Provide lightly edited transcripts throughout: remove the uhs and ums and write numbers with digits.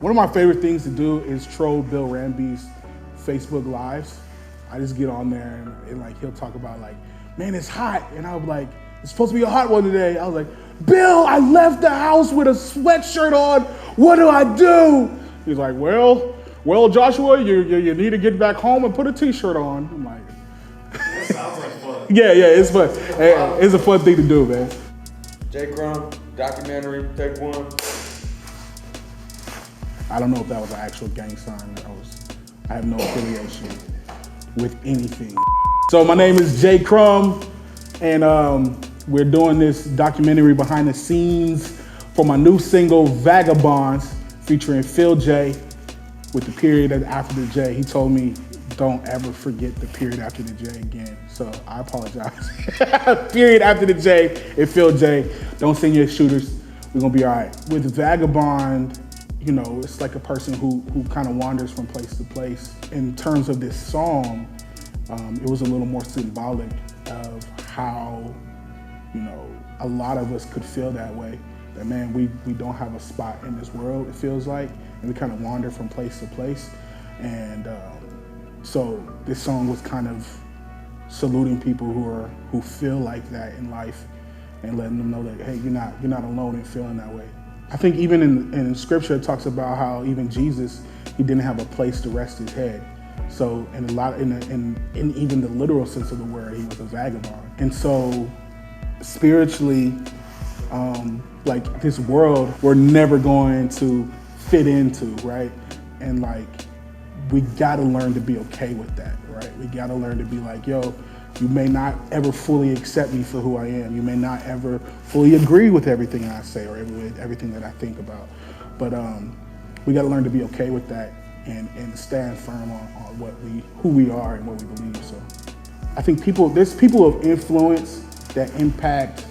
One of my favorite things to do is troll Bill Ramby's Facebook Lives. I just get on there and like he'll talk about like, man, it's hot. And I was like, it's supposed to be a hot one today. I was like, Bill, I left the house with a sweatshirt on. What do I do? He's like, well, Joshua, you need to get back home and put a t-shirt on. I'm like, that sounds like fun. yeah, it's fun. It's a fun thing to do, man. J. Crumb, documentary, take one. I don't know if that was an actual gang sign. I have no affiliation with anything. So my name is J. Crumb, and we're doing this documentary behind the scenes for my new single, Vagabonds, featuring Phil J with the period after the J. He told me, don't ever forget the period after the J again. So I apologize. Period after the J and Phil J. Don't send your shooters. We're gonna be all right. With Vagabond, you know, it's like a person who kind of wanders from place to place. In terms of this song, it was a little more symbolic of how, you know, a lot of us could feel that way. That, man, we don't have a spot in this world, it feels like, and we kind of wander from place to place. And so this song was kind of saluting people who feel like that in life and letting them know that, hey, you're not alone in feeling that way. I think even in scripture, it talks about how even Jesus, he didn't have a place to rest his head. So in even the literal sense of the word, he was a vagabond. And so spiritually, like this world, we're never going to fit into, right? And like, we gotta learn to be okay with that, right? We gotta learn to be like, yo, you may not ever fully accept me for who I am. You may not ever fully agree with everything I say or everything that I think about. But we got to learn to be okay with that and stand firm on who we are and what we believe. So I think there's people of influence that impact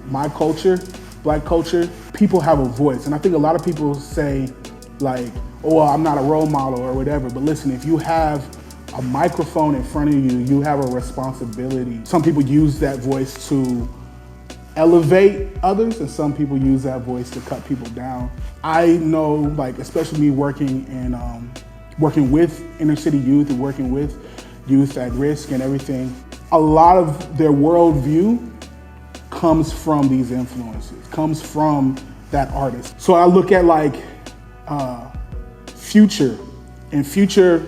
my culture, Black culture. People have a voice. And I think a lot of people say like, oh, well, I'm not a role model or whatever. But listen, if you have a microphone in front of you, you have a responsibility. Some people use that voice to elevate others, and some people use that voice to cut people down. I know, like, especially me working with inner city youth and working with youth at risk and everything, a lot of their worldview comes from these influences, comes from that artist. So I look at like Future, and Future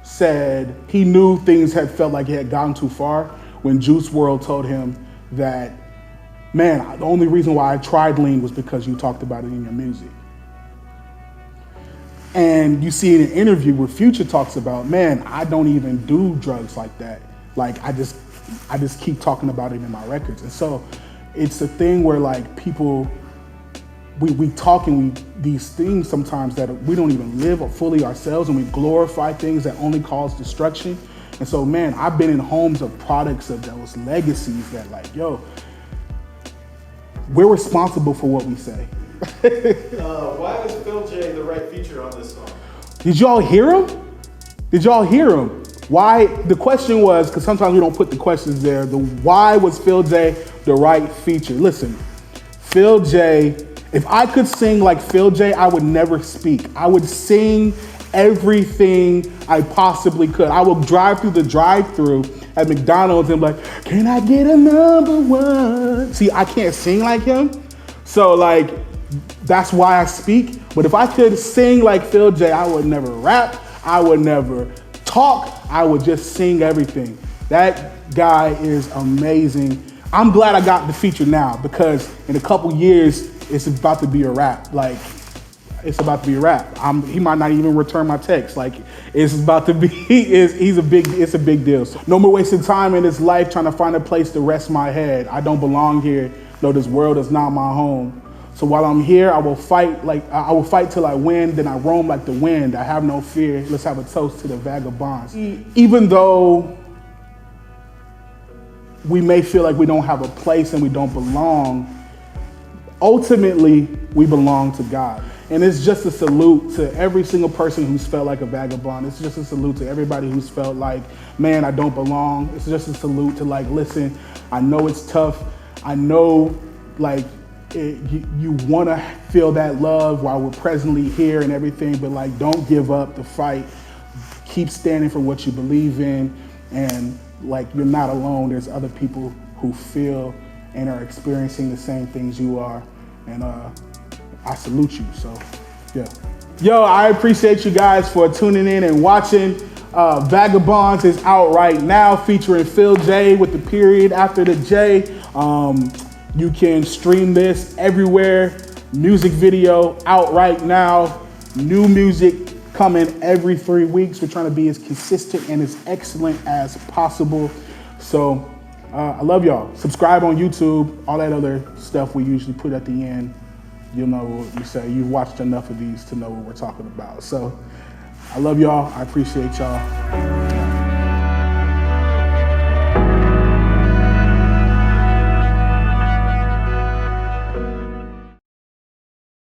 said he knew things had felt like he had gotten too far when Juice WRLD told him that, man, the only reason why I tried lean was because you talked about it in your music. And you see in an interview where Future talks about, man, I don't even do drugs like that. Like I just keep talking about it in my records. And so it's a thing where like people, we talk and these things sometimes that we don't even live fully ourselves, and we glorify things that only cause destruction. And so, man, I've been in homes of products of those legacies that like, yo, we're responsible for what we say. Why is Phil J the right feature on this song? Did y'all hear him? Why? The question was, because sometimes we don't put the questions there, why was Phil J the right feature? Listen, Phil J, if I could sing like Phil J, I would never speak. I would sing everything I possibly could. I would drive through the drive-thru at McDonald's and be like, can I get a number one? See, I can't sing like him. So like, that's why I speak. But if I could sing like Phil J, I would never rap. I would never talk. I would just sing everything. That guy is amazing. I'm glad I got the feature now, because in a couple years, it's about to be a rap. Like, it's about to be a rap. He might not even return my text. Like, it's about to be, it's a big deal. So, no more wasting time in this life trying to find a place to rest my head. I don't belong here. No, this world is not my home. So while I'm here, I will fight till I win, then I roam like the wind. I have no fear. Let's have a toast to the vagabonds. Even though we may feel like we don't have a place and we don't belong, ultimately, we belong to God. And it's just a salute to every single person who's felt like a vagabond. It's just a salute to everybody who's felt like, man, I don't belong. It's just a salute to like, listen, I know it's tough. I know like you want to feel that love while we're presently here and everything, but like, don't give up the fight. Keep standing for what you believe in, and like, you're not alone. There's other people who feel and are experiencing the same things you are, and I salute you. So yeah. Yo, I appreciate you guys for tuning in and watching. Vagabonds is out right now, featuring Phil J with the period after the J. You can stream this everywhere. Music video out right now. New music coming every 3 weeks. We're trying to be as consistent and as excellent as possible. So I love y'all. Subscribe on YouTube, all that other stuff we usually put at the end. You'll know what we say. You've watched enough of these to know what we're talking about. So I love y'all. I appreciate y'all.